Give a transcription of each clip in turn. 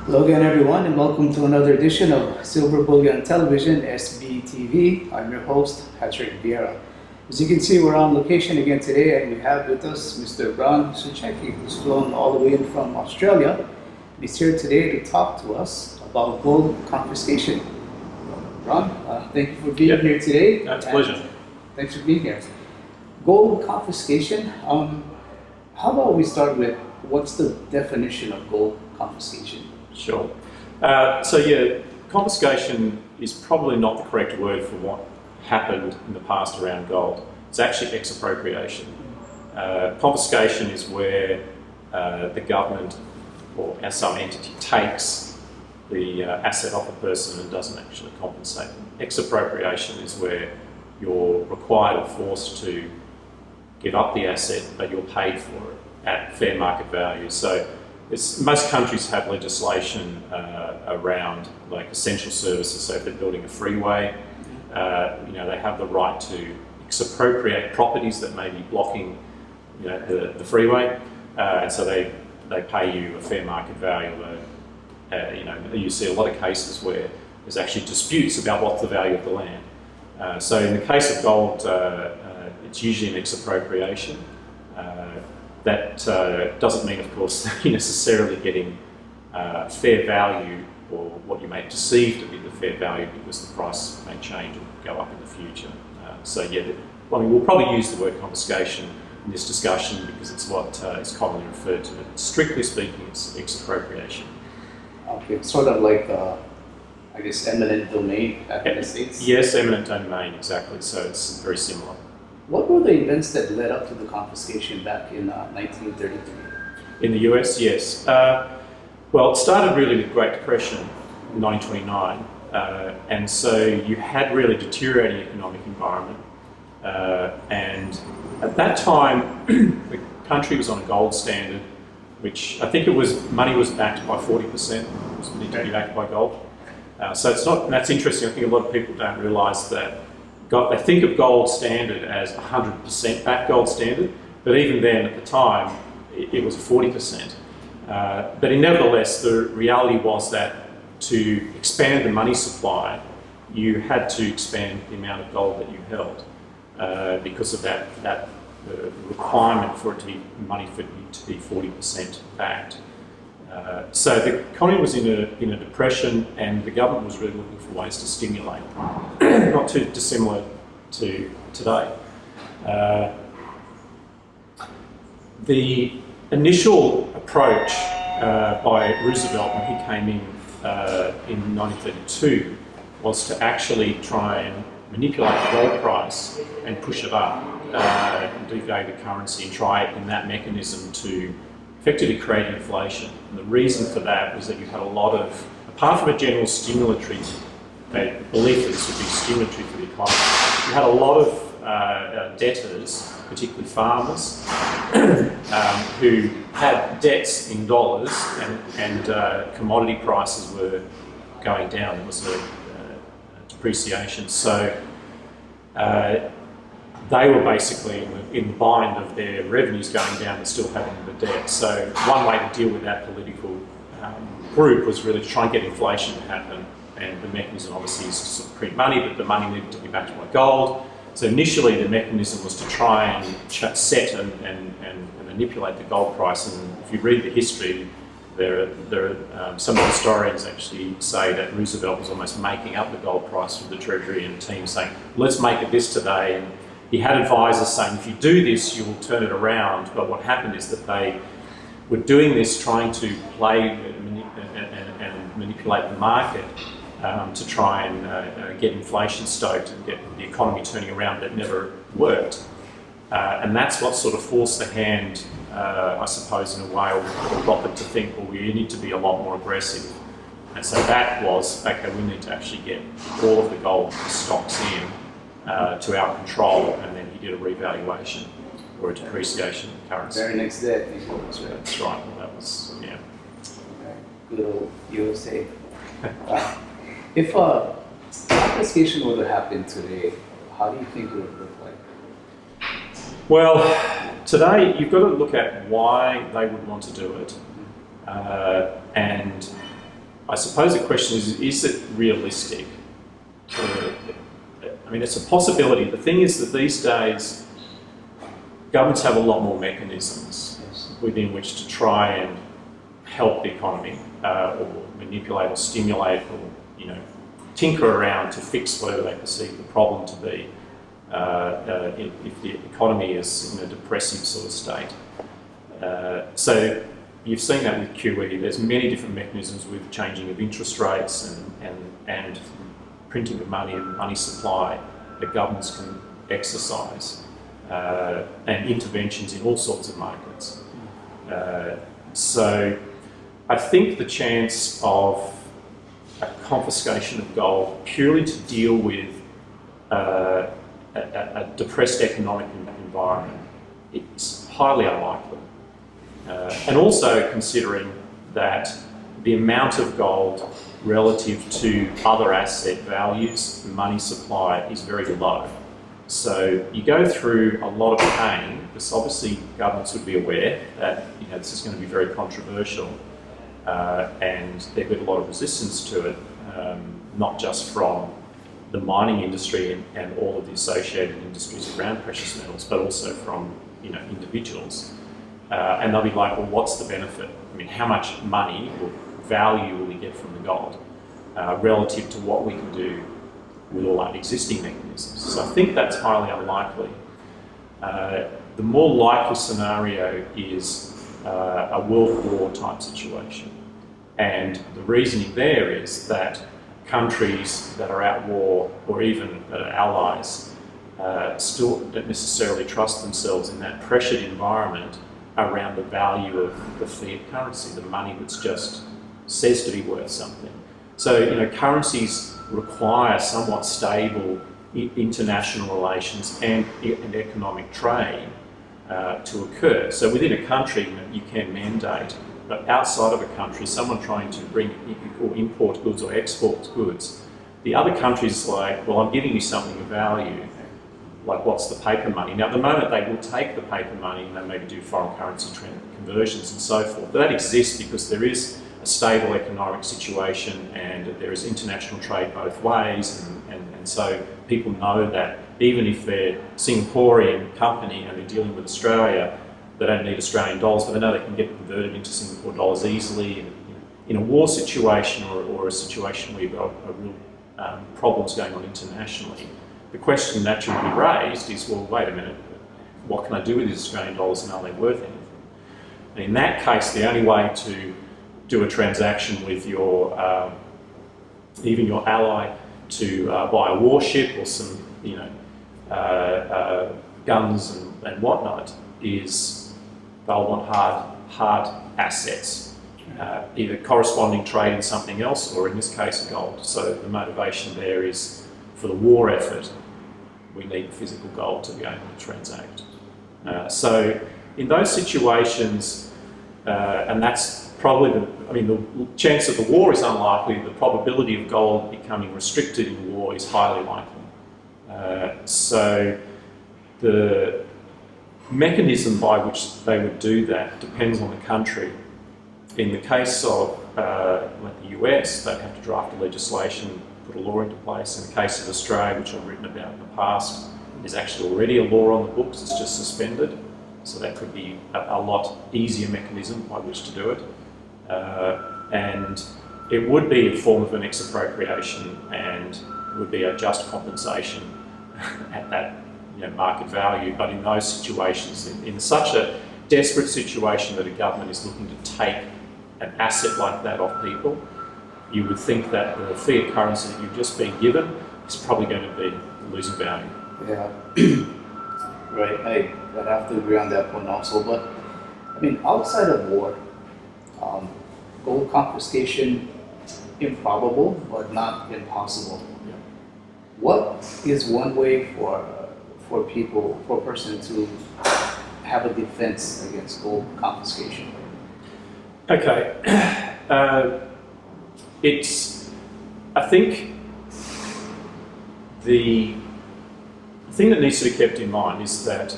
Hello again, everyone, and welcome to another edition of Silver Bullion Television, SBTV. I'm your host, Patrick Vieira. As you can see, we're on location again today, and we have with us Mr. Bron Suchecki, who's flown all the way in from Australia. He's here today to talk to us about gold confiscation. Bron, thank you for being here today. It's a pleasure. Thanks for being here. Gold confiscation. How about we start with what's the definition of gold confiscation? Sure. Confiscation is probably not the correct word for what happened in the past around gold. It's actually expropriation. Confiscation is where the government or some entity takes the asset off a person and doesn't actually compensate them. Expropriation is where you're required or forced to give up the asset, but you're paid for it at fair market value. So most countries have legislation around like essential services. So if they're building a freeway, they have the right to expropriate properties that may be blocking, the freeway, and so they pay you a fair market value. You see a lot of cases where there's actually disputes about what's the value of the land. So in the case of gold, it's usually an expropriation. That doesn't mean, of course, that you're necessarily getting fair value or what you may perceive to be the fair value, because the price may change and go up in the future. We'll probably use the word confiscation in this discussion because it's what is commonly referred to. But strictly speaking, it's expropriation. Okay, it's sort of like, eminent domain back in the States? Yes, eminent domain, exactly. So it's very similar. What were the events that led up to the confiscation back in 1933? In the US, yes. It started really with the Great Depression in 1929, and so you had really deteriorating economic environment, and at that time the country was on a gold standard, which I think money was backed by 40%, it was meant to be backed by gold. So it's not, and that's interesting. I think a lot of people don't realise that. They think of gold standard as 100% back gold standard, but even then at the time it was 40%. But nevertheless, the reality was that to expand the money supply, you had to expand the amount of gold that you held because of that requirement for it to be money for it to be 40% backed. So the economy was in a depression, and the government was really looking for ways to stimulate, not too dissimilar to today. The initial approach by Roosevelt when he came in 1932 was to actually try and manipulate the gold price and push it up, devalue the currency, and try in that mechanism to effectively create inflation. And the reason for that was that you had a lot of, apart from a general stimulatory belief that this would be stimulatory for the economy, you had a lot of debtors, particularly farmers, who had debts in dollars, and commodity prices were going down. There was a depreciation. So they were basically in the bind of their revenues going down and still having the debt. So one way to deal with that political group was really to try and get inflation to happen. And the mechanism obviously is to sort of print money, but the money needed to be backed by gold. So initially the mechanism was to try and set and manipulate the gold price. And if you read the history, there are some historians actually say that Roosevelt was almost making up the gold price with the Treasury and team, saying, let's make it this today. And he had advisors saying, if you do this, you will turn it around. But what happened is that they were doing this, trying to play and manipulate the market to try and get inflation stoked and get the economy turning around, but it never worked. And that's what sort of forced the hand, I suppose, in a way, or got them to think, well, we need to be a lot more aggressive. And so that was, okay, we need to actually get all of the gold stocks in to our control, and then he did a revaluation or a depreciation of currency. Very next day, I think it was, right? That's right. Well, that was, yeah. Okay. Good old USA. If confiscation were to happen today, how do you think it would look like? Well, today you've got to look at why they would want to do it, and I suppose the question is it realistic? I mean, it's a possibility. The thing is that these days, governments have a lot more mechanisms within which to try and help the economy, or manipulate or stimulate, or tinker around to fix whatever they perceive the problem to be, if the economy is in a depressive sort of state. So you've seen that with QE. There's many different mechanisms with changing of interest rates and printing of money and money supply that governments can exercise, and interventions in all sorts of markets. So I think the chance of a confiscation of gold purely to deal with a depressed economic environment is highly unlikely. And also considering that the amount of gold relative to other asset values, the money supply, is very low. So you go through a lot of pain, because obviously governments would be aware that this is going to be very controversial, and they've got a lot of resistance to it, not just from the mining industry and all of the associated industries around precious metals, but also from individuals. And they'll be like, well, what's the benefit? I mean, how much money or value will we get from the gold relative to what we can do with all our existing mechanisms? So I think that's highly unlikely. The more likely scenario is a world war type situation. And the reasoning there is that countries that are at war, or even that are allies, still don't necessarily trust themselves in that pressured environment around the value of the fiat currency, the money that's just says to be worth something. So, currencies require somewhat stable international relations and economic trade to occur. So within a country, you can mandate, but outside of a country, someone trying to bring or import goods or export goods, the other country's like, well, I'm giving you something of value, like what's the paper money? Now, at the moment, they will take the paper money and they maybe do foreign currency conversions and so forth, but that exists because there is a stable economic situation and there is international trade both ways, and so people know that even if they're a Singaporean company and they're dealing with Australia, they don't need Australian dollars, but they know they can get converted into Singapore dollars easily. And, in a war situation or a situation where you've got a real problems going on internationally, the question naturally to be raised is, well, wait a minute, what can I do with these Australian dollars and are they worth anything? And in that case, the only way to do a transaction with your, even your ally, to buy a warship or some, guns and whatnot, is they'll want hard assets, either corresponding trade in something else or in this case gold. So the motivation there is for the war effort, we need physical gold to be able to transact. So in those situations, and that's probably the chance of the war is unlikely, the probability of gold becoming restricted in war is highly likely. So the mechanism by which they would do that depends on the country. In the case of like the US, they'd have to draft a legislation, put a law into place. In the case of Australia, which I've written about in the past, there's actually already a law on the books, it's just suspended. So that could be a lot easier mechanism by which to do it. And it would be a form of an expropriation and would be a just compensation at that market value. But in those situations, in such a desperate situation that a government is looking to take an asset like that off people, you would think that the fiat currency that you've just been given is probably going to be losing value. Yeah, right. I'd have to agree on that point also. But outside of war, gold confiscation, improbable, but not impossible. Yeah. What is one way for a person to have a defense against gold confiscation? Okay, I think the thing that needs to be kept in mind is that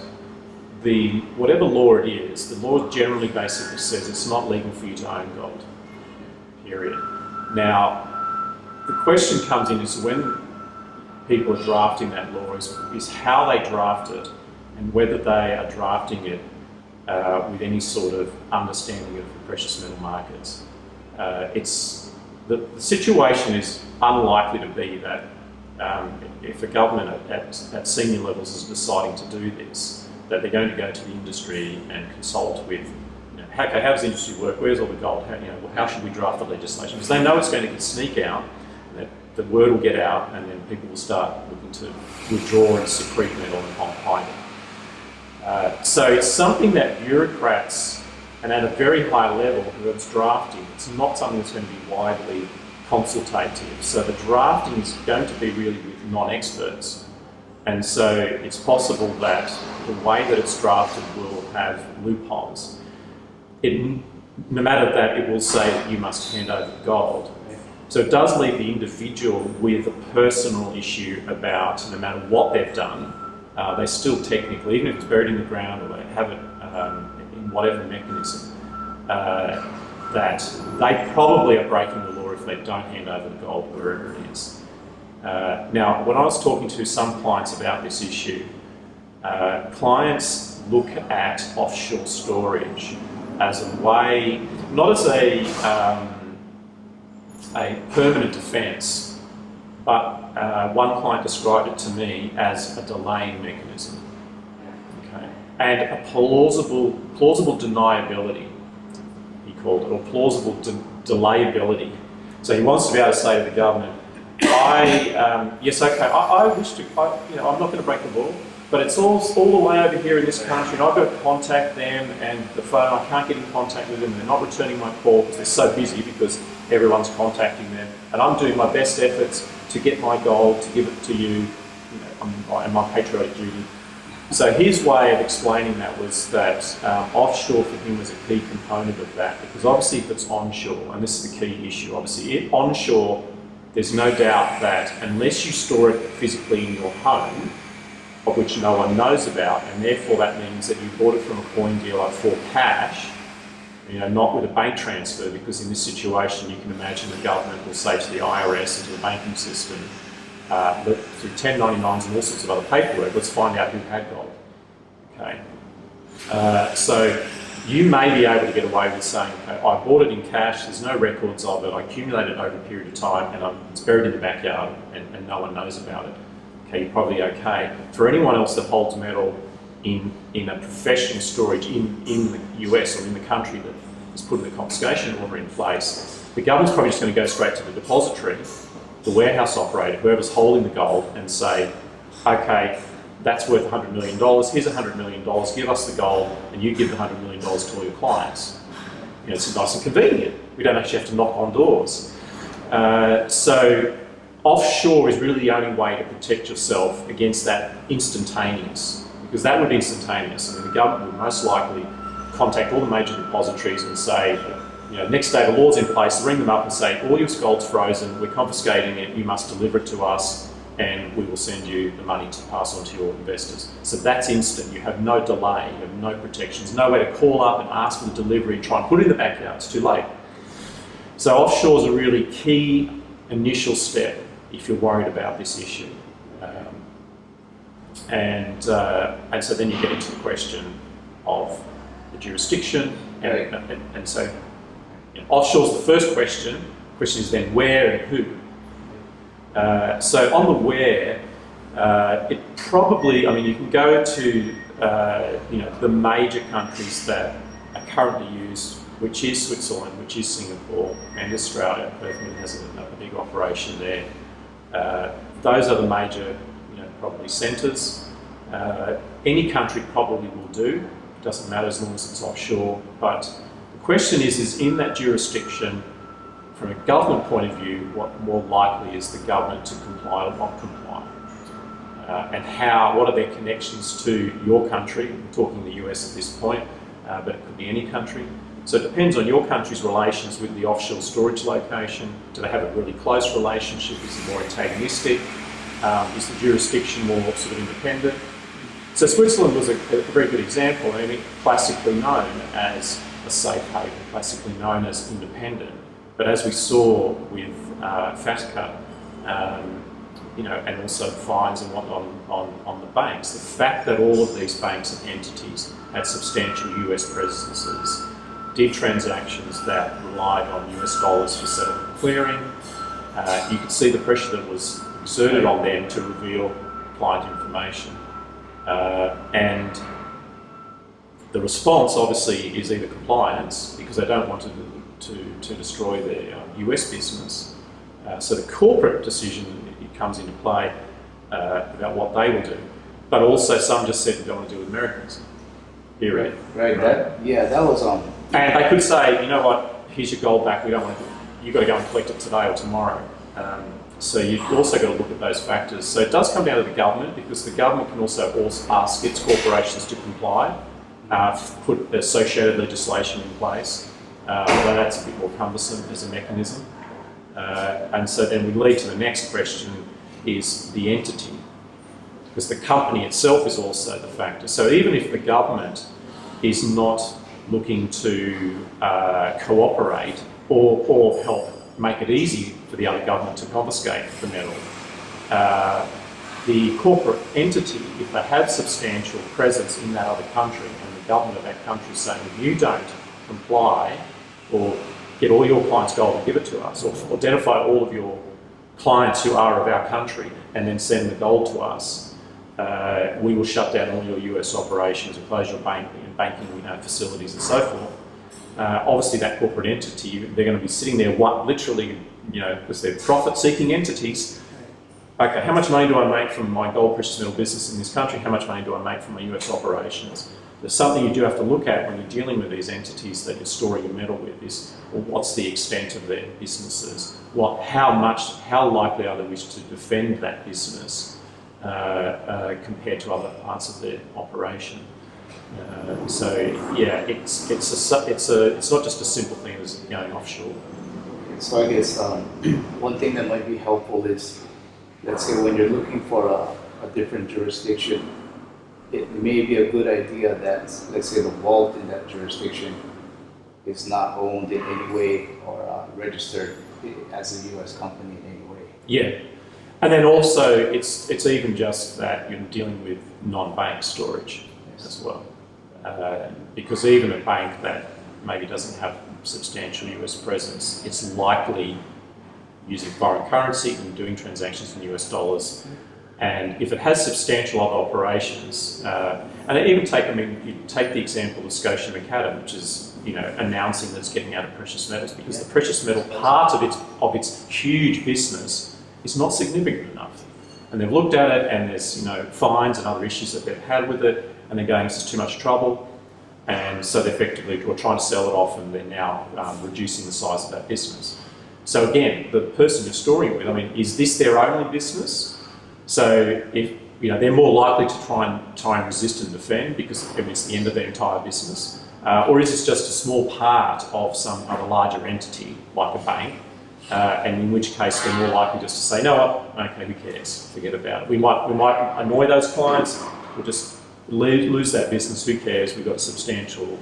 whatever law it is, the law generally basically says it's not legal for you to own gold, period. Now, the question comes in is when people are drafting that law is how they draft it and whether they are drafting it with any sort of understanding of the precious metal markets. The situation is unlikely to be that if a government at senior levels is deciding to do this, that they're going to go to the industry and consult with, how does the industry work? Where's all the gold? How should we draft the legislation? Because they know it's going to sneak out, that the word will get out, and then people will start looking to withdraw and secrete metal and hide it. So it's something that bureaucrats, and at a very high level, whoever's drafting, it's not something that's going to be widely consultative. So the drafting is going to be really with non-experts. And so it's possible that the way that it's drafted will have loopholes. No matter that, it will say that you must hand over the gold. So it does leave the individual with a personal issue about no matter what they've done, they still technically, even if it's buried in the ground or they have it in whatever mechanism, that they probably are breaking the law if they don't hand over the gold wherever it is. Now, when I was talking to some clients about this issue, clients look at offshore storage as a way, not as a permanent defence, but one client described it to me as a delaying mechanism, okay, and a plausible deniability, he called it, or plausible delayability. So he wants to be able to say to the government, yes, okay, I wish to, I'm not going to break the law, but it's all the way over here in this country, and I've got to contact them, and the phone, I can't get in contact with them, and they're not returning my call because they're so busy because everyone's contacting them, and I'm doing my best efforts to get my gold, to give it to you, and my patriotic duty. So his way of explaining that was that offshore for him was a key component of that, because obviously if it's onshore, and this is the key issue, obviously onshore, there's no doubt that unless you store it physically in your home, of which no one knows about, and therefore that means that you bought it from a coin dealer for cash, not with a bank transfer, because in this situation you can imagine the government will say to the IRS and to the banking system, through 1099s and all sorts of other paperwork, let's find out who had gold. Okay. So you may be able to get away with saying, okay, I bought it in cash, there's no records of it, I accumulated it over a period of time, and it's buried in the backyard and no one knows about it. Okay, you're probably okay. For anyone else that holds metal in a professional storage in the US or in the country that has put the confiscation order in place, the government's probably just going to go straight to the depository, the warehouse operator, whoever's holding the gold, and say, okay, that's worth $100 million, here's $100 million, give us the gold, and you give the $100 million to all your clients. It's nice and convenient. We don't actually have to knock on doors. So offshore is really the only way to protect yourself against that instantaneous, because that would be instantaneous. The government would most likely contact all the major depositories and say, next day the law's in place, ring them up and say, all your gold's frozen, we're confiscating it, you must deliver it to us, and we will send you the money to pass on to your investors. So that's instant. You have no delay, you have no protections, no way to call up and ask for the delivery and try and put it in the backyard, it's too late. So offshore is a really key initial step if you're worried about this issue. And so then you get into the question of the jurisdiction, and so offshore is the first question. The question is then where and who. So on the where, it probably, you can go to the major countries that are currently used, which is Switzerland, which is Singapore, and Australia. Perth has a big operation there. Those are the major, probably centres. Any country probably will do. It doesn't matter as long as it's offshore. But the question is in that jurisdiction, from a government point of view, what more likely is the government to comply or not comply? And what are their connections to your country? We're talking the US at this point, but it could be any country. So it depends on your country's relations with the offshore storage location. Do they have a really close relationship? Is it more antagonistic? Is the jurisdiction more sort of independent? So Switzerland was a very good example. Classically known as a safe haven, classically known as independent. But as we saw with FATCA, and also fines and whatnot on the banks, the fact that all of these banks and entities had substantial US presences, did transactions that relied on US dollars for settlement and clearing, you could see the pressure that was exerted on them to reveal client information. And the response obviously is either compliance, because they don't want to destroy their US business. So the corporate decision, it comes into play about what they will do. But also some just said we don't want to deal with Americans. Period. Right. That was on. And they could say, you know what, here's your gold back, we don't want to, you've got to go and collect it today or tomorrow. So you've also got to look at those factors. So it does come down to the government, because the government can also ask its corporations to comply, put associated legislation in place, although that's a bit more cumbersome as a mechanism. And so then we lead to the next question, is the entity, because the company itself is also the factor. So even if the government is not looking to cooperate or help make it easy for the other government to confiscate the metal, the corporate entity, if they have substantial presence in that other country and the government of that country is saying, if you don't comply or get all your clients' gold and give it to us, or identify all of your clients who are of our country and then send the gold to us, we will shut down all your US operations and close your banking facilities and so forth. Obviously that corporate entity, they're going to be sitting there literally, because they're profit-seeking entities. Okay, how much money do I make from my gold precious metal business in this country? How much money do I make from my US operations? There's something you do have to look at when you're dealing with these entities that you're storing your metal with is, well, what's the extent of their businesses? How likely are they wish to defend that business compared to other parts of their operation? So yeah, it's not just a simple thing as going offshore. So I guess one thing that might be helpful is, let's say when you're looking for a different jurisdiction, it may be a good idea that, let's say, the vault in that jurisdiction is not owned in any way or registered as a US company in any way. Yeah. And then also it's even just that you're dealing with non-bank storage as well. Because even a bank that maybe doesn't have substantial US presence, it's likely using foreign currency and doing transactions in US dollars. And if it has substantial other operations, and even you take the example of Scotia Macadam, which is announcing that it's getting out of precious metals, because the precious metal part of its huge business is not significant enough. And they've looked at it, and there's fines and other issues that they've had with it, and they're going, this is too much trouble, and so they effectively were trying to sell it off, and they're now reducing the size of that business. So again, the person you're storing it with, is this their only business? So if they're more likely to try and resist and defend because it's the end of their entire business, or is this just a small part of some other larger entity like a bank? And in which case they're more likely just to say, no, okay, who cares? Forget about it. We might annoy those clients. We'll just lose that business. Who cares? We've got a substantial,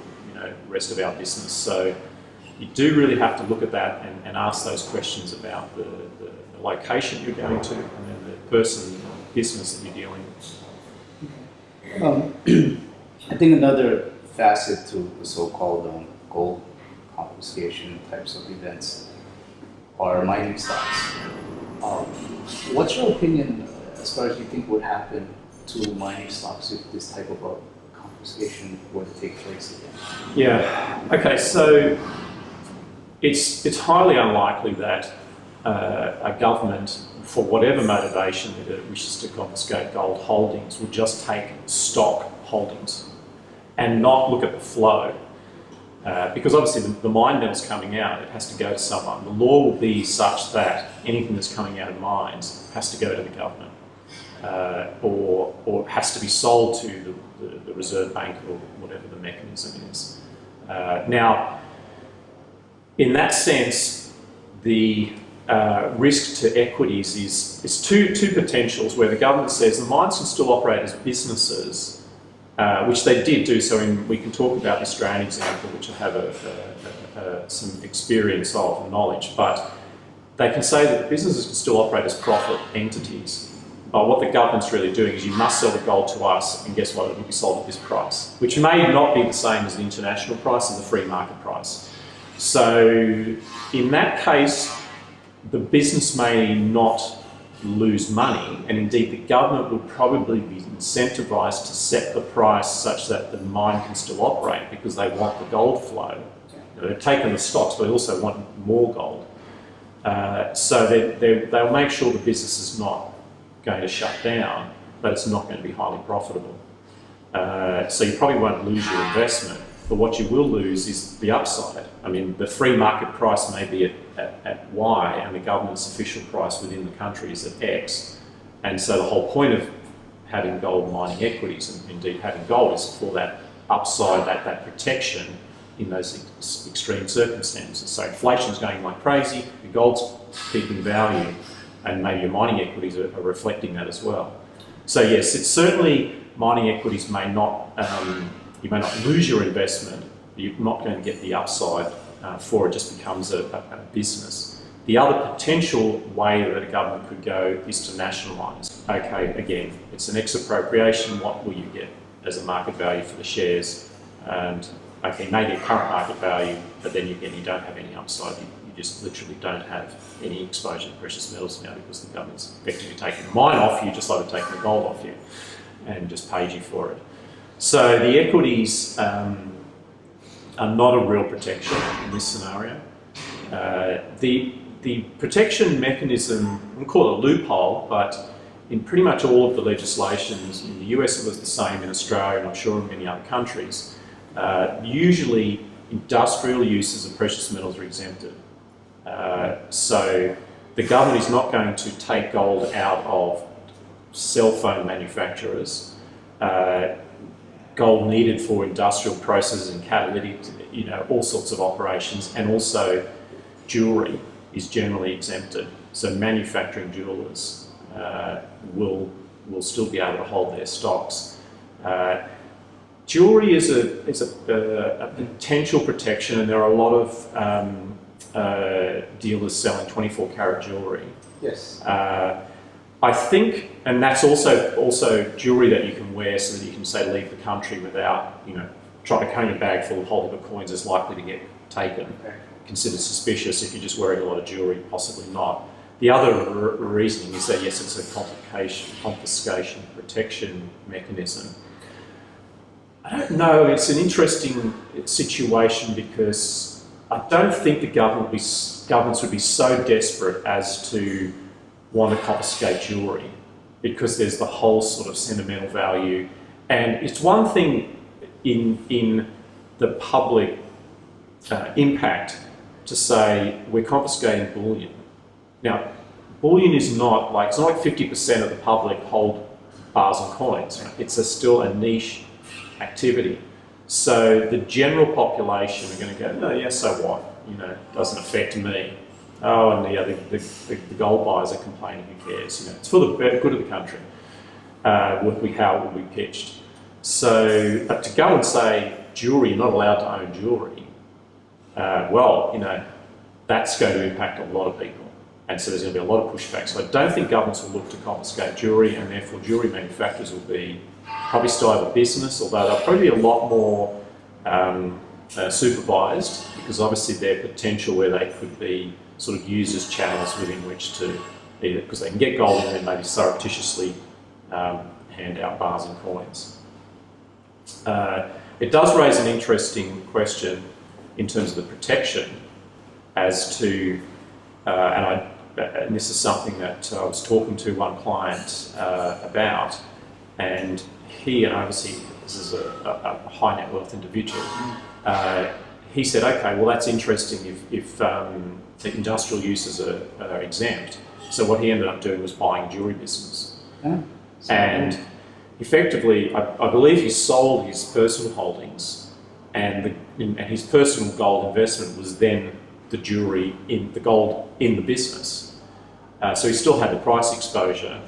rest of our business. So you do really have to look at that and ask those questions about the location you're going to and then the person, business that you're dealing with. I think another facet to the so-called gold confiscation types of events are mining stocks. What's your opinion as far as you think would happen to mining stocks if this type of a confiscation were to take place again? Yeah. Okay. So it's highly unlikely that a government, for whatever motivation that it wishes to confiscate gold holdings, would just take stock holdings and not look at the flow. Because obviously the mine metal's coming out, it has to go to someone. The law will be such that anything that's coming out of mines has to go to the government, or has to be sold to the Reserve Bank or whatever the mechanism is. Now, in that sense, the risk to equities is two potentials where the government says the mines can still operate as businesses which they did do. So we can talk about the Australian example, which I have some experience of and knowledge, but they can say that businesses can still operate as profit entities. But what the government's really doing is you must sell the gold to us, and guess what? It will be sold at this price, which may not be the same as the international price and the free market price. So in that case, the business may not lose money, and indeed the government would probably be incentivised to set the price such that the mine can still operate because they want the gold flow. You know, they've taken the stocks, but they also want more gold. So they'll make sure the business is not going to shut down, but it's not going to be highly profitable. So you probably won't lose your investment, but what you will lose is the upside. I mean, the free market price may be at Y, and the government's official price within the country is at X. And so the whole point of having gold mining equities, and indeed having gold, is for that upside, that protection in those extreme circumstances. So inflation's going like crazy, the gold's keeping value, and maybe your mining equities are reflecting that as well. So yes, it's certainly mining equities may not, you may not lose your investment, but you're not going to get the upside for it. Just becomes a business. The other potential way that a government could go is to nationalise. Okay, again, it's an expropriation. What will you get as a market value for the shares? And okay, maybe a current market value, but then again, you don't have any upside. You just literally don't have any exposure to precious metals now because the government's effectively taking the mine off you, just like they're taking the gold off you, and just paid you for it. So the equities are not a real protection in this scenario. The protection mechanism, we'll call it a loophole, but in pretty much all of the legislations, in the US it was the same, in Australia and I'm sure in many other countries, usually industrial uses of precious metals are exempted. So the government is not going to take gold out of cell phone manufacturers, gold needed for industrial processes and catalytic, all sorts of operations, and also jewellery is generally exempted. So manufacturing jewellers will still be able to hold their stocks. Jewellery is a potential protection, and there are a lot of dealers selling 24-carat jewellery. Yes. I think, and that's also jewellery that you can wear so that you can, say, leave the country without, trying to carry a bag full of holdable coins is likely to get taken. Okay. Considered suspicious. If you're just wearing a lot of jewellery, possibly not. The other reasoning is that yes, it's a confiscation protection mechanism. I don't know, it's an interesting situation because I don't think the governments would be so desperate as to want to confiscate jewellery because there's the whole sort of sentimental value. And it's one thing in the public impact to say we're confiscating bullion. Now, bullion is not like, it's not like 50% of the public hold bars and coins. Right? It's still a niche activity. So the general population are going to go, oh yeah, so what? Doesn't affect me. Oh, and the gold buyers are complaining, who cares? It's for the good of the country, how it will be pitched. So, but to go and say, jewellery, you're not allowed to own jewellery, that's going to impact a lot of people. And so there's going to be a lot of pushback. So I don't think governments will look to confiscate jewellery, and therefore jewellery manufacturers will be probably still have a business, although they'll probably be a lot more supervised, because obviously their potential where they could be sort of used as channels within which to either, because they can get gold and then maybe surreptitiously hand out bars and coins. It does raise an interesting question in terms of the protection as to, and this is something that I was talking to one client about, and he, and obviously this is a high net worth individual, he said, okay, well that's interesting if the industrial uses are exempt. So what he ended up doing was buying a jewellery business. Yeah. And effectively, I believe he sold his personal holdings, and his personal gold investment was then the jewellery in the gold in the business. So he still had the price exposure,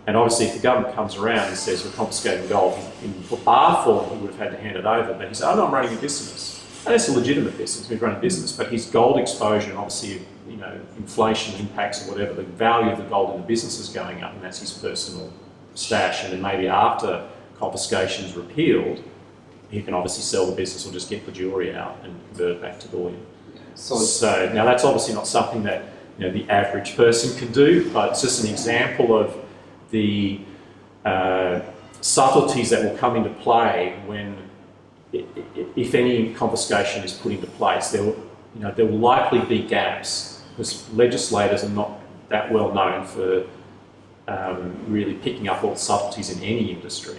And obviously, if the government comes around and says we're confiscating gold in bar form, he would have had to hand it over. But he said, "Oh no, I'm running a business." And it's a legitimate business. We've run a business, but his gold exposure, and obviously, you know, inflation impacts or whatever, the value of the gold in the business is going up, and that's his personal stash. And then maybe after confiscation is repealed, he can obviously sell the business or just get the jewellery out and convert it back to bullion. So now that's obviously not something that, you know, the average person can do, but it's just an example of the subtleties that will come into play when, if any confiscation is put into place. There will likely be gaps because legislators are not that well known for really picking up all the subtleties in any industry.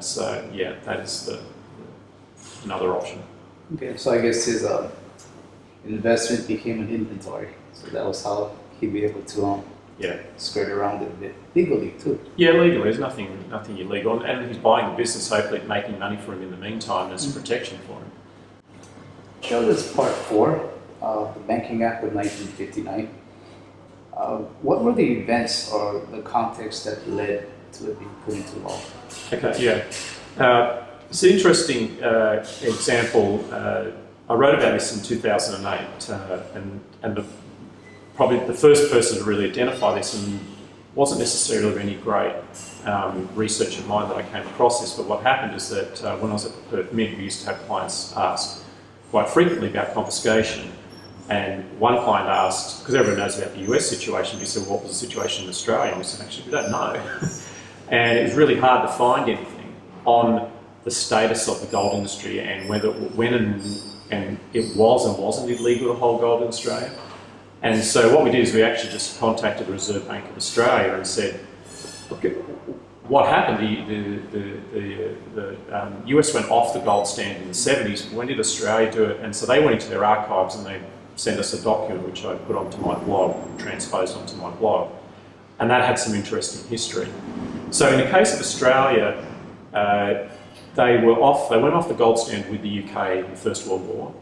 So yeah, that is another option. Okay, so I guess his investment became an inventory, so that was how he'd be able to skirt around it a bit legally too. Yeah, legally, there's nothing illegal, and he's buying the business, hopefully making money for him in the meantime as protection for him. Show this part 4 of the Banking Act of 1959. What were the events or the context that led to it being put into law? Okay, yeah. It's an interesting example. I wrote about this in 2008, and probably the first person to really identify this, and wasn't necessarily any great research of mine that I came across this, but what happened is that when I was at the Perth Mint, we used to have clients ask quite frequently about confiscation. And one client asked, because everyone knows about the US situation, he said, what was the situation in Australia? And we said, actually, we don't know. And it was really hard to find anything on the status of the gold industry and when and it was and wasn't illegal to hold gold in Australia. And so what we did is we actually just contacted the Reserve Bank of Australia and said, look, what happened? The US went off the gold standard in the 70s. When did Australia do it? And so they went into their archives and they sent us a document which I put onto my blog, transposed onto my blog. And that had some interesting history. So in the case of Australia, they went off the gold standard with the UK in the First World War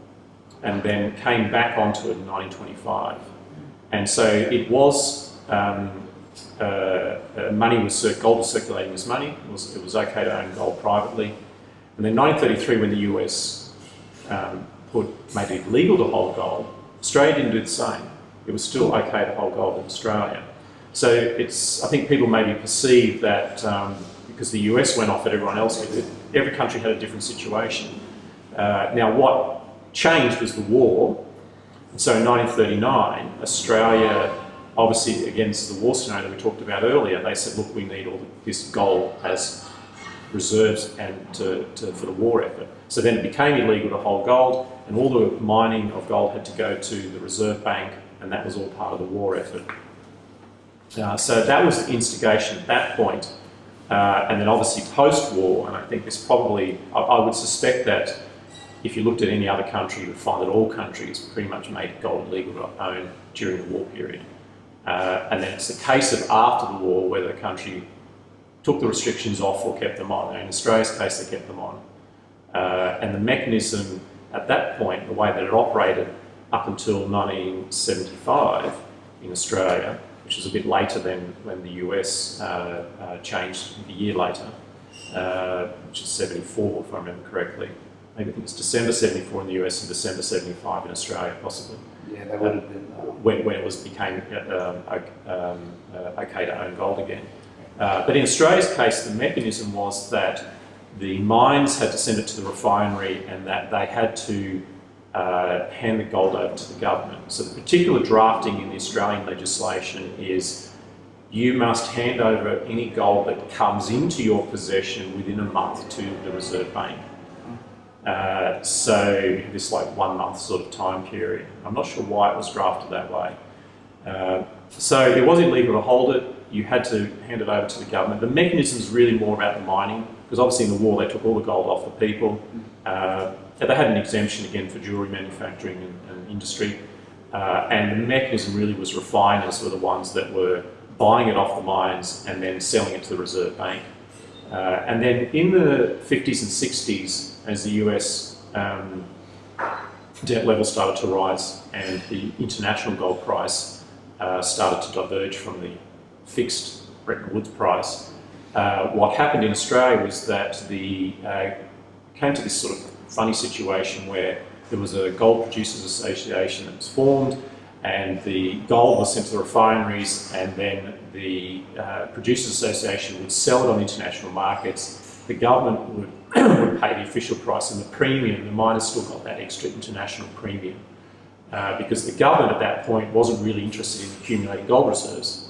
and then came back onto it in 1925. And so it was, gold was circulating as money. It was okay to own gold privately. And then 1933, when the US made it illegal to hold gold, Australia didn't do the same. It was still okay to hold gold in Australia. So I think people maybe perceive that because the US went off it, everyone else did it. Every country had a different situation. Now what changed was the war. So in 1939, Australia, obviously against the war scenario that we talked about earlier, they said, look, we need all this gold as reserves and for the war effort. So then it became illegal to hold gold, and all the mining of gold had to go to the Reserve Bank, and that was all part of the war effort. So that was the instigation at that point. And then obviously post-war, and I think this probably, I would suspect that if you looked at any other country, you would find that all countries pretty much made gold legal to own during the war period. And then it's the case of after the war whether the country took the restrictions off or kept them on. In Australia's case, they kept them on. And the mechanism at that point, the way that it operated up until 1975 in Australia, which was a bit later than when the US changed a year later, which is 74 if I remember correctly. Maybe I think it's December 74 in the US and December 75 in Australia, possibly. Yeah, that would have been... when it became okay to own gold again. But in Australia's case, the mechanism was that the mines had to send it to the refinery and that they had to hand the gold over to the government. So the particular drafting in the Australian legislation is you must hand over any gold that comes into your possession within a month to the Reserve Bank. So this 1 month sort of time period. I'm not sure why it was drafted that way. So it was illegal to hold it. You had to hand it over to the government. The mechanism is really more about the mining, because obviously in the war they took all the gold off the people. They had an exemption again for jewellery manufacturing and industry. And the mechanism really was refiners were the ones that were buying it off the mines and then selling it to the Reserve Bank. And then in the 50s and 60s, as the US debt level started to rise and the international gold price started to diverge from the fixed Bretton Woods price. What happened in Australia was that came to this sort of funny situation where there was a Gold Producers Association that was formed, and the gold was sent to the refineries, and then the Producers Association would sell it on international markets. The government would pay the official price, and the premium, the miners still got that extra international premium. Because the government at that point wasn't really interested in accumulating gold reserves.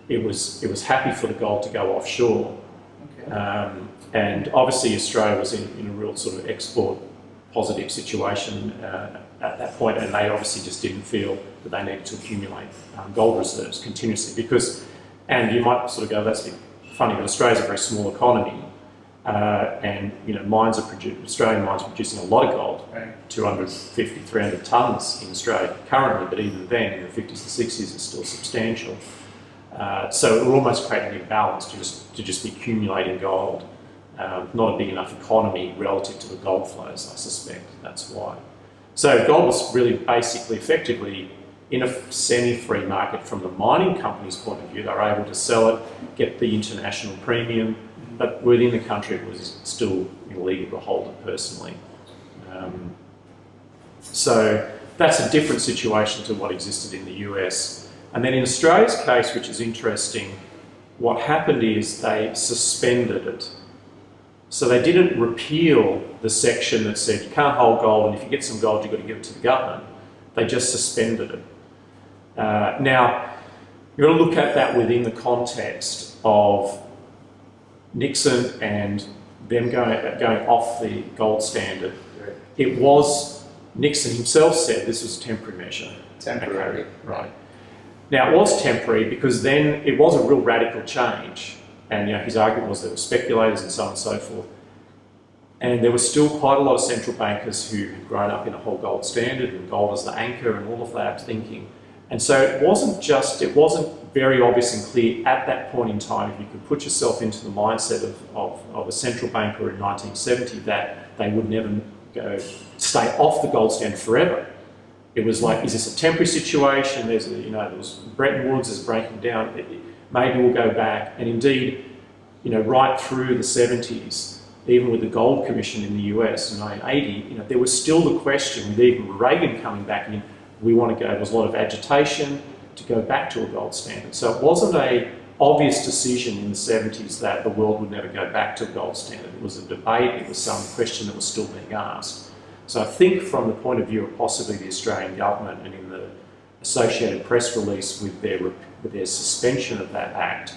It was happy for the gold to go offshore. Okay. And obviously Australia was in a real sort of export positive situation at that point, and they obviously just didn't feel that they needed to accumulate gold reserves continuously because, and you might sort of go, that's a bit funny, but Australia's a very small economy, and Australian mines are producing a lot of gold, right. 250, 300 tonnes in Australia currently, but even then in the 50s and 60s it's still substantial. So it will almost create an imbalance to just be accumulating gold. Not a big enough economy relative to the gold flows, I suspect, that's why. So gold was really basically effectively in a semi-free market from the mining company's point of view. They were able to sell it, get the international premium, but within the country it was still illegal to hold it personally. So that's a different situation to what existed in the US. And then in Australia's case, which is interesting, what happened is they suspended it. So they didn't repeal the section that said you can't hold gold, and if you get some gold, you've got to give it to the government. They just suspended it. Now, you've got to look at that within the context of Nixon and them going off the gold standard. It was, Nixon himself said this was a temporary measure. Temporary. Okay, right. Now, it was temporary because then it was a real radical change. And his argument was there were speculators and so on and so forth. And there were still quite a lot of central bankers who had grown up in a whole gold standard and gold as the anchor and all of that thinking. And so it wasn't very obvious and clear at that point in time, if you could put yourself into the mindset of a central banker in 1970, that they would never stay off the gold standard forever. It was like, is this a temporary situation? There was Bretton Woods is breaking down. Maybe we'll go back. And indeed, right through the 70s, even with the Gold Commission in the US in 1980, there was still the question, with even Reagan coming back in, there was a lot of agitation to go back to a gold standard. So it wasn't an obvious decision in the 70s that the world would never go back to a gold standard. It was a debate, it was some question that was still being asked. So I think from the point of view of possibly the Australian government and in the Associated Press release with their suspension of that act,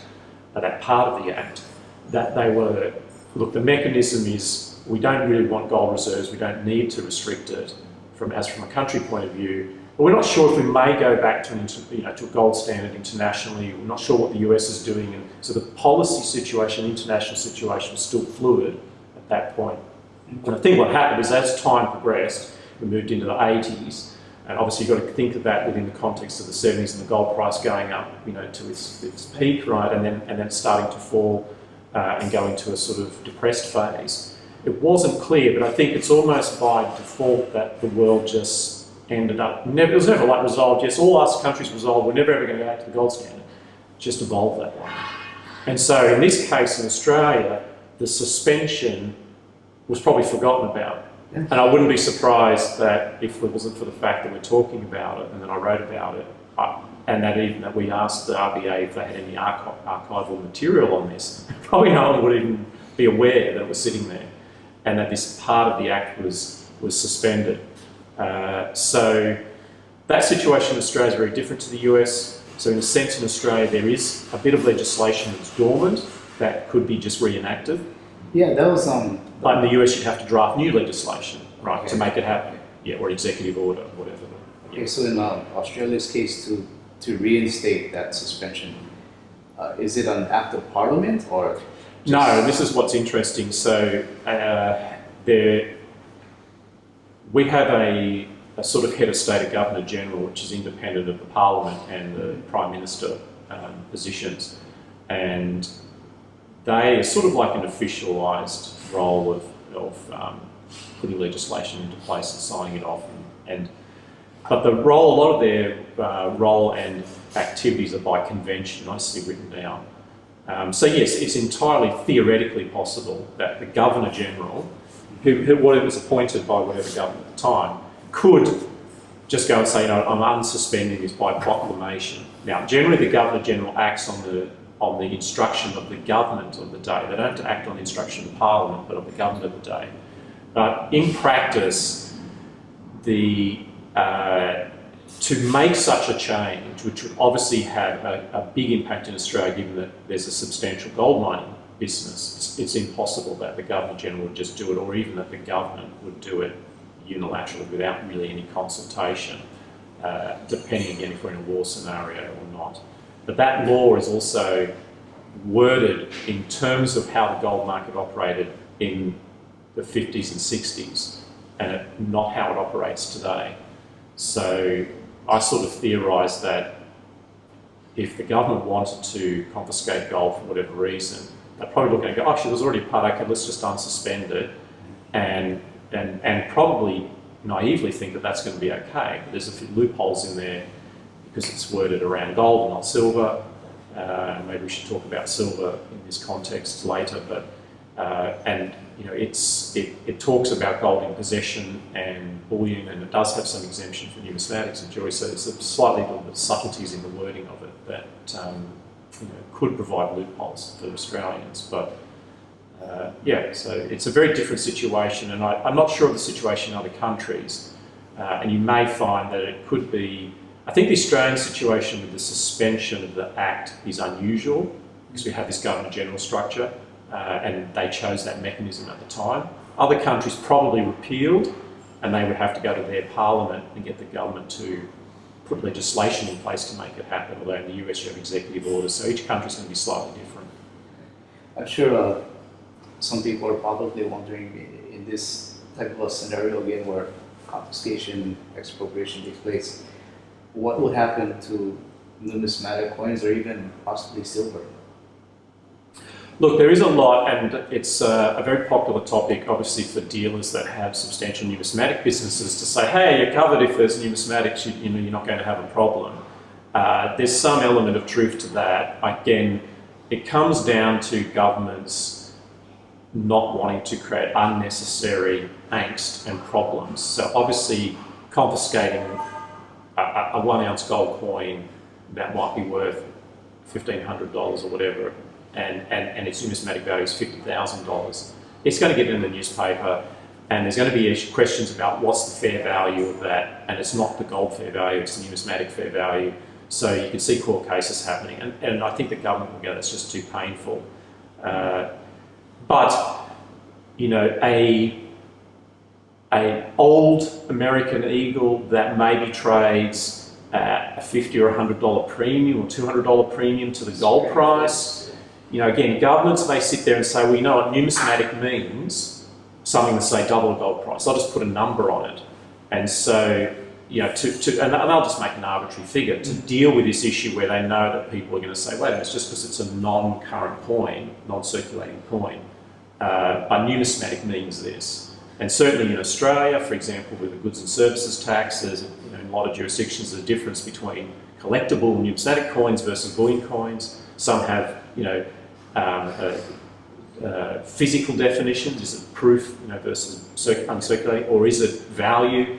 that part of the act, that they were, look, the mechanism is we don't really want gold reserves, we don't need to restrict it from a country point of view, but we're not sure if we may go back to a gold standard internationally. We're not sure what the US is doing, and so the policy situation, international situation was still fluid at that point. And I think what happened is as time progressed, we moved into the 80s, and obviously you've got to think of that within the context of the 70s and the gold price going up, to its peak, right, and then starting to fall and go into a sort of depressed phase. It wasn't clear, but I think it's almost by default that the world just ended up, it was never like resolved, yes, all us countries resolved, we're never ever going to go back to the gold standard. It just evolved that way. And so in this case in Australia, the suspension was probably forgotten about. And I wouldn't be surprised that if it wasn't for the fact that we're talking about it and that I wrote about it, and that we asked the RBA if they had any archival material on this, probably no one would even be aware that it was sitting there and that this part of the act was suspended. So that situation in Australia is very different to the US. So in a sense in Australia there is a bit of legislation that's dormant that could be just reenacted. Yeah, that was But in the US, you'd have to draft new legislation, right, to make it happen. Yeah, or executive order, whatever. Yeah. Okay, so in Australia's case, to reinstate that suspension, is it an act of parliament or? No, this is what's interesting. So we have a sort of head of state or governor general, which is independent of the parliament and the prime minister positions, and they are sort of like an officialised role of putting legislation into place and signing it off. But a lot of their role and activities are by convention, nicely written down. So yes, it's entirely theoretically possible that the Governor-General, who was appointed by whatever government at the time, could just go and say, I'm unsuspending this by proclamation. Now, generally the Governor-General acts on the instruction of the government of the day. They don't act on the instruction of Parliament, but of the government of the day. But in practice, to make such a change, which would obviously have a big impact in Australia, given that there's a substantial gold mining business, it's impossible that the Governor-General would just do it, or even that the government would do it unilaterally without really any consultation, depending again if we're in a war scenario or not. But that law is also worded in terms of how the gold market operated in the 50s and 60s, and not how it operates today. So I sort of theorised that if the government wanted to confiscate gold for whatever reason, they're probably looking at go, actually there's already a part, okay, let's just unsuspend it, and probably naively think that that's going to be okay. But there's a few loopholes in there because it's worded around gold and not silver. Maybe we should talk about silver in this context later, but and you know, it talks about gold in possession and bullion, and it does have some exemption for numismatics and jewellery. So there's a slightly little bit of subtleties in the wording of it that you know, could provide loopholes for Australians. But yeah, so it's a very different situation, and I'm not sure of the situation in other countries. And you may find that it could be. I think the Australian situation with the suspension of the Act is unusual because we have this Governor-General structure. And they chose that mechanism at the time. Other countries probably repealed, and they would have to go to their parliament and get the government to put legislation in place to make it happen, although in the US you have executive orders, so each country is going to be slightly different. I'm sure some people are probably wondering, in this type of a scenario again where confiscation, expropriation takes place, what will happen to numismatic coins or even possibly silver? Look, there is a lot, and it's a very popular topic, obviously, for dealers that have substantial numismatic businesses to say, hey, you're covered if there's numismatics, you know, you're not going to have a problem. There's some element of truth to that. Again, it comes down to governments not wanting to create unnecessary angst and problems. So obviously, confiscating a 1 ounce gold coin that might be worth $1,500 or whatever, and its numismatic value is $50,000. It's going to get in the newspaper, and there's going to be questions about what's the fair value of that, and it's not the gold fair value, it's the numismatic fair value. So you can see court cases happening, and I think the government will go, that's just too painful. But, you know, a old American eagle that maybe trades at a $50 or $100 premium or $200 premium to the gold price. You know, again, governments may sit there and say, well, you know what numismatic means? Something to say double a gold price. I'll just put a number on it. And so, you know, and they'll just make an arbitrary figure to deal with this issue where they know that people are going to say, wait a minute, it's just because it's a non-current coin, non-circulating coin. But numismatic means this. And certainly in Australia, for example, with the goods and services tax, there's, you know, in a lot of jurisdictions, there's a difference between collectible numismatic coins versus bullion coins. Some have, you know, physical definitions. Is it proof, you know, versus uncirculating, or is it value?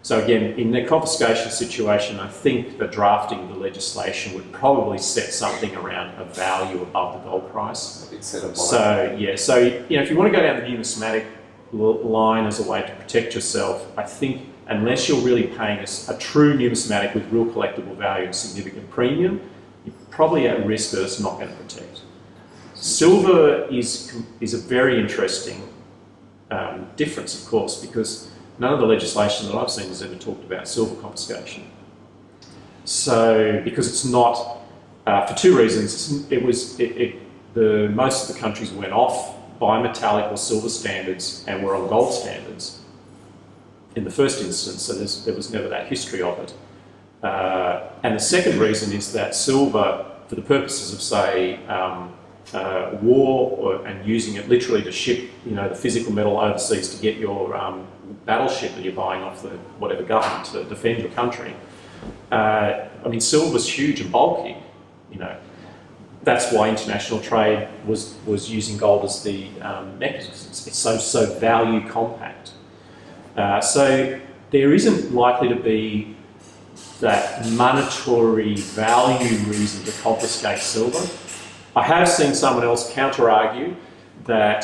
So again, in the confiscation situation, I think the drafting of the legislation would probably set something around a value above the gold price. So yeah, so you know, if you want to go down the numismatic line as a way to protect yourself, I think unless you're really paying a true numismatic with real collectible value and significant premium, you're probably at risk that it's not going to protect. Silver is a very interesting difference, of course, because none of the legislation that I've seen has ever talked about silver confiscation. So, because it's not, for two reasons, most of the countries went off bimetallic or silver standards and were on gold standards in the first instance, so there was never that history of it. And the second reason is that silver, for the purposes of, say, war and using it literally to ship, you know, the physical metal overseas to get your battleship that you're buying off the whatever government to defend your country. I mean, silver's huge and bulky, you know. that's why international trade was using gold as the mechanism. It's so value compact. So there isn't likely to be that monetary value reason to confiscate silver. I have seen someone else counter-argue that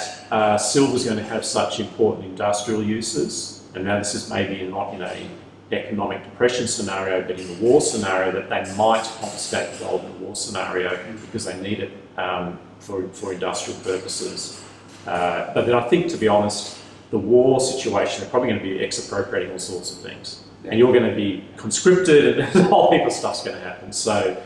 silver is going to have such important industrial uses, and now this is maybe not in an economic depression scenario, but in a war scenario, that they might confiscate the gold in a war scenario because they need it for industrial purposes. But then I think, to be honest, the war situation, they're probably going to be expropriating all sorts of things. And you're going to be conscripted, and a whole heap of stuff's going to happen. So,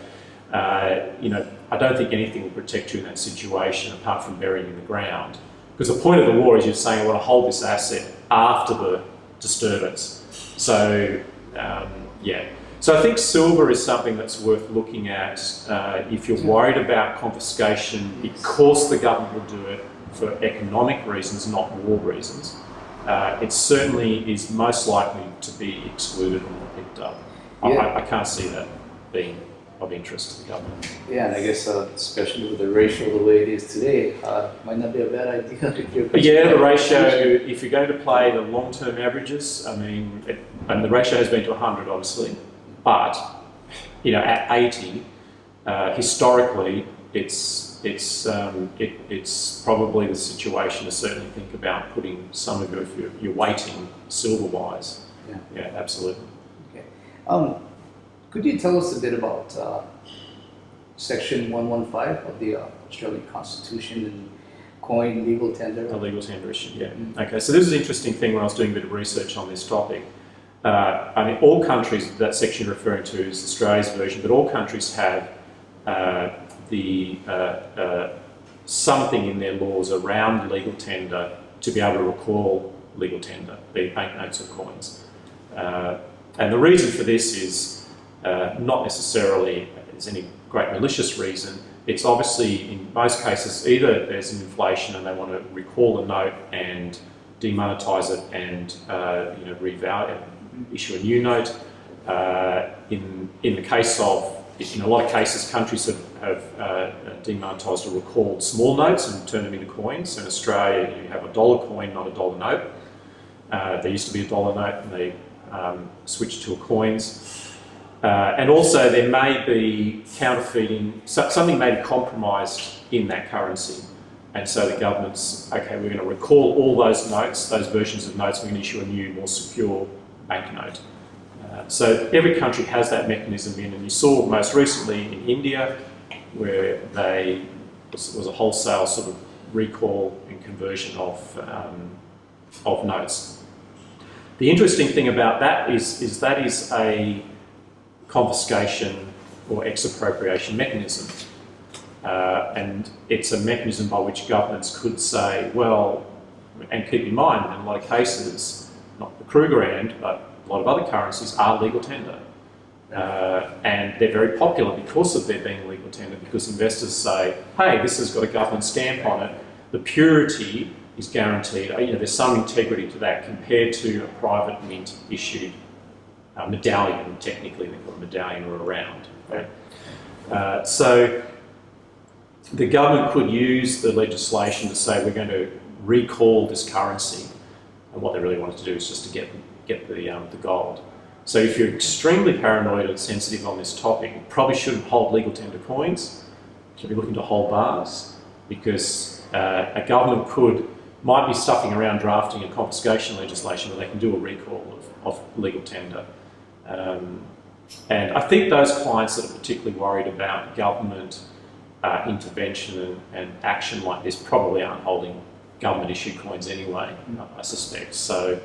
you know, I don't think anything will protect you in that situation apart from burying you in the ground. Because the point of the war is you're saying, I want to hold this asset after the disturbance. So, yeah. So I think silver is something that's worth looking at if you're worried about confiscation because the government will do it for economic reasons, not war reasons. It certainly is most likely to be excluded or not picked up. Yeah. I can't see that being of interest to the government. Yeah, and I guess especially with the ratio the way it is today, might not be a bad idea if you're... Yeah, the ratio, if you're going to play the long-term averages, I mean, and the ratio has been to 100 obviously, but, you know, at 80, historically, it's probably the situation to certainly think about putting some of your weighting silver-wise. Yeah. Yeah, absolutely. Okay. Could you tell us a bit about Section 115 of the Australian Constitution and coin legal tender? The legal tender issue, yeah. Okay, so this is an interesting thing when I was doing a bit of research on this topic. I mean, all countries, that section you're referring to is Australia's version, but all countries have something in their laws around legal tender to be able to recall legal tender, be it banknotes or coins. And the reason for this is not necessarily there's any great malicious reason. It's obviously, in most cases, either there's an inflation and they want to recall a note and demonetise it and you know, revalue, issue a new note. In the case of, in a lot of cases, countries have demonetised or recalled small notes and turned them into coins. So in Australia, you have a dollar coin, not a dollar note. There used to be a dollar note and they switched to a coins. And also there may be counterfeiting, something may be compromised in that currency. And so the government's, okay, we're going to recall all those notes, those versions of notes, we're going to issue a new, more secure banknote. So every country has that mechanism in, and you saw most recently in India, where was a wholesale sort of recall and conversion of notes. The interesting thing about that is that is a confiscation or expropriation mechanism. And it's a mechanism by which governments could say, well, and keep in mind, in a lot of cases, not the Kruger end, but a lot of other currencies are legal tender. And they're very popular because of their being legal tender, because investors say, hey, this has got a government stamp on it, the purity is guaranteed, you know, there's some integrity to that compared to a private mint issued medallion, technically they call it a medallion or a round. Right? So the government could use the legislation to say we're going to recall this currency, and what they really wanted to do is just to get the gold. So if you're extremely paranoid and sensitive on this topic, you probably shouldn't hold legal tender coins. You should be looking to hold bars, because a government might be stuffing around drafting a confiscation legislation where they can do a recall of legal tender. And I think those clients that are particularly worried about government intervention and action like this probably aren't holding government-issued coins anyway, I suspect. So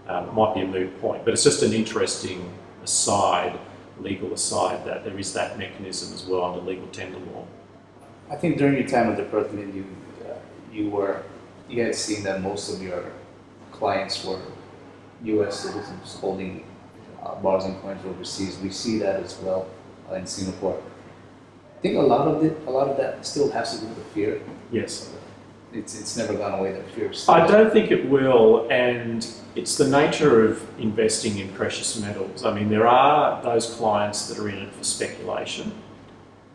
it might be a moot point, but it's just an interesting aside, legal aside, that there is that mechanism as well under legal tender law. I think during your time at the Department, you had seen that most of your clients were U.S. citizens holding bars and coins overseas. We see that as well in Singapore. I think a lot of that still has to do with fear. Yes. It's never gone away, that fear. I don't think it will, and it's the nature of investing in precious metals. I mean, there are those clients that are in it for speculation,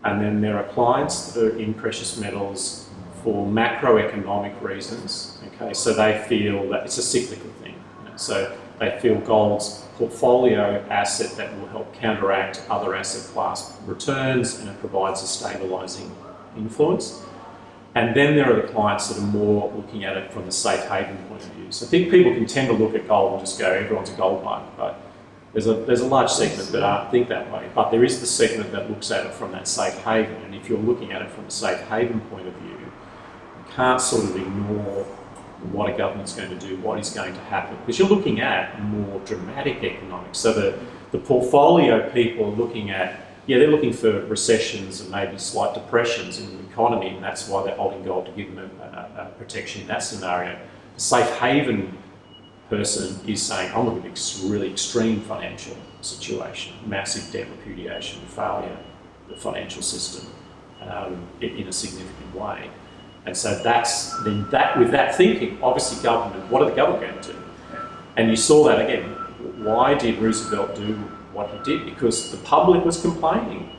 And then there are clients that are in precious metals for macroeconomic reasons. Okay, so they feel that it's a cyclical thing. So they feel gold's portfolio asset that will help counteract other asset class returns, and it provides a stabilising influence. And then there are the clients that are more looking at it from the safe haven point of view. So I think people can tend to look at gold and just go, everyone's a gold bug, but there's a large segment that think that way. But there is the segment that looks at it from that safe haven, and if you're looking at it from a safe haven point of view, you can't sort of ignore what a government's going to do, what is going to happen, because you're looking at more dramatic economics. So the portfolio people are looking at, they're looking for recessions and maybe slight depressions in the economy, and that's why they're holding gold to give them a protection in that scenario. The safe haven person is saying, I'm looking at a really extreme financial situation, massive debt repudiation, failure of the financial system in a significant way. And so with that thinking, obviously government, what are the government going to do? And you saw that again. Why did Roosevelt do what he did? Because the public was complaining.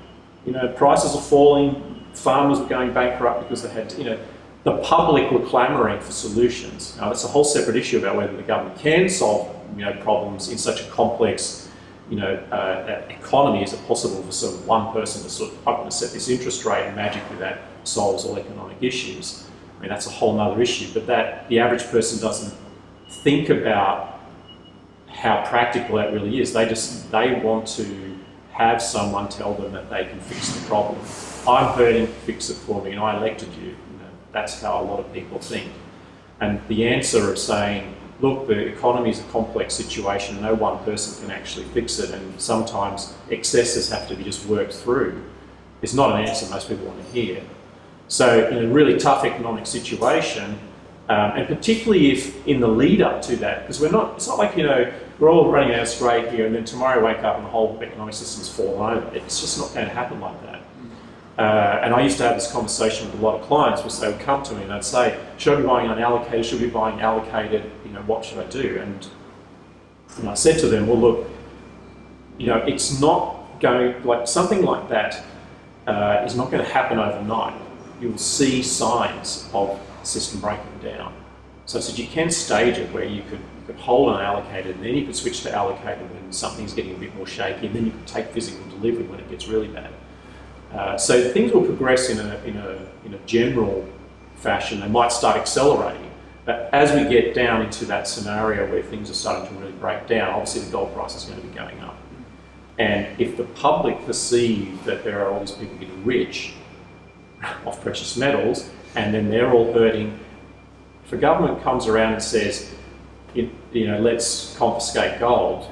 Prices are falling, farmers were going bankrupt because they had the public were clamouring for solutions. Now that's a whole separate issue about whether the government can solve problems in such a complex economy. Is it possible for sort of one person to sort of, I'm going to set this interest rate and magically that solves all economic issues? I mean, that's a whole other issue, but that the average person doesn't think about how practical that really is. They want to have someone tell them that they can fix the problem. I'm hurting, fix it for me, and I elected you. That's how a lot of people think. And the answer of saying, look, the economy is a complex situation, no one person can actually fix it, and sometimes excesses have to be just worked through, is not an answer most people want to hear. So in a really tough economic situation, and particularly if in the lead up to that, because it's not like, we're all running out straight here and then tomorrow wake up and the whole economic system's fallen over. It's just not going to happen like that. And I used to have this conversation with a lot of clients, which they would come to me and they'd say, should I be buying unallocated, should I be buying allocated, what should I do? And I said to them, well look, it's not going, like something like that is not going to happen overnight. You will see signs of the system breaking down. So I said you can stage it where you could hold unallocated and then you could switch to allocated when something's getting a bit more shaky, and then you could take physical delivery when it gets really bad. So things will progress in a general fashion. They might start accelerating, but as we get down into that scenario where things are starting to really break down, obviously the gold price is going to be going up. And if the public perceive that there are all these people getting rich off precious metals, and then they're all hurting, if a government comes around and says, let's confiscate gold,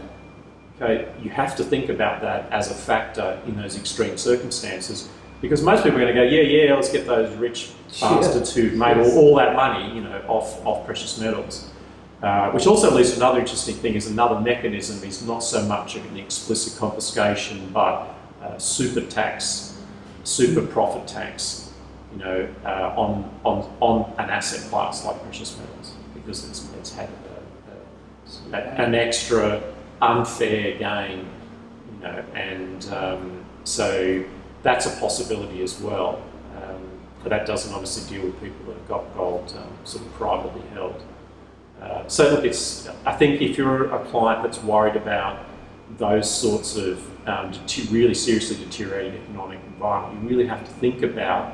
okay, you have to think about that as a factor in those extreme circumstances, because most people are going to go, yeah, let's get those rich bastards who've made all that money, off precious metals. Which also leads to another interesting thing, is another mechanism is not so much of an explicit confiscation, but super tax, super profit tax, on an asset class like precious metals, because it's had an extra unfair gain, and so that's a possibility as well. But that doesn't obviously deal with people that have got gold sort of privately held. So look, I think if you're a client that's worried about those sorts of really seriously deteriorating economic environment, you really have to think about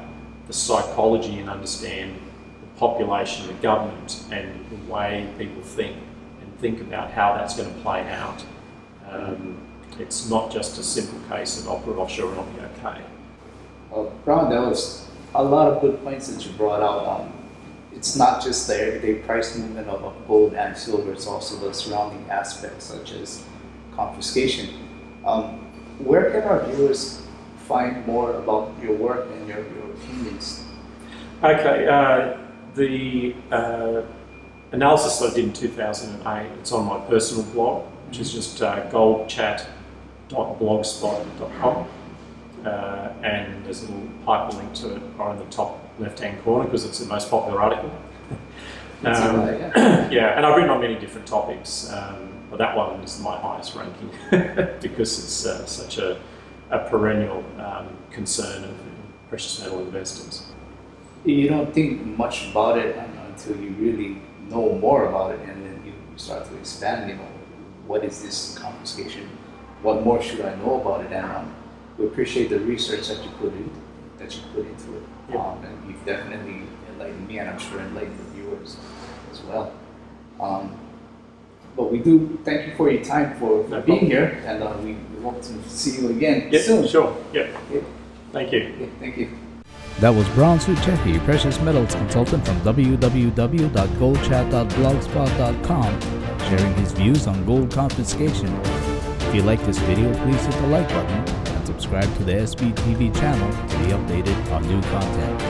the psychology and understand the population, the government, and the way people think, and think about how that's going to play out. It's not just a simple case of I'll put offshore and I'll be okay. Well, Bron, that was a lot of good points that you brought out. It's not just the everyday price movement of gold and silver, it's also the surrounding aspects such as confiscation. Where can our viewers find more about your work and your opinions? Okay, the analysis that I did in 2008, it's on my personal blog, which is just goldchat.blogspot.com. And there's a little hyperlink to it right in the top left-hand corner because it's the most popular article. Yeah, and I've written on many different topics. But that one is my highest ranking because it's such a a perennial concern of precious metal investors. You don't think much about it until you really know more about it, and then you start to expand. What is this confiscation? What more should I know about it? And we appreciate the research that you put into it. Yeah. And you've definitely enlightened me, and I'm sure enlightened the viewers as well. But we do thank you for your time for No being problem. here, and we hope to see you again Yes, soon. sure. Yeah. Yeah. Thank you. Yeah, thank you. That was Bron Suchecki, precious metals consultant from www.goldchat.blogspot.com, sharing his views on gold confiscation. If you like this video, please hit the like button and subscribe to the SBTV channel to be updated on new content.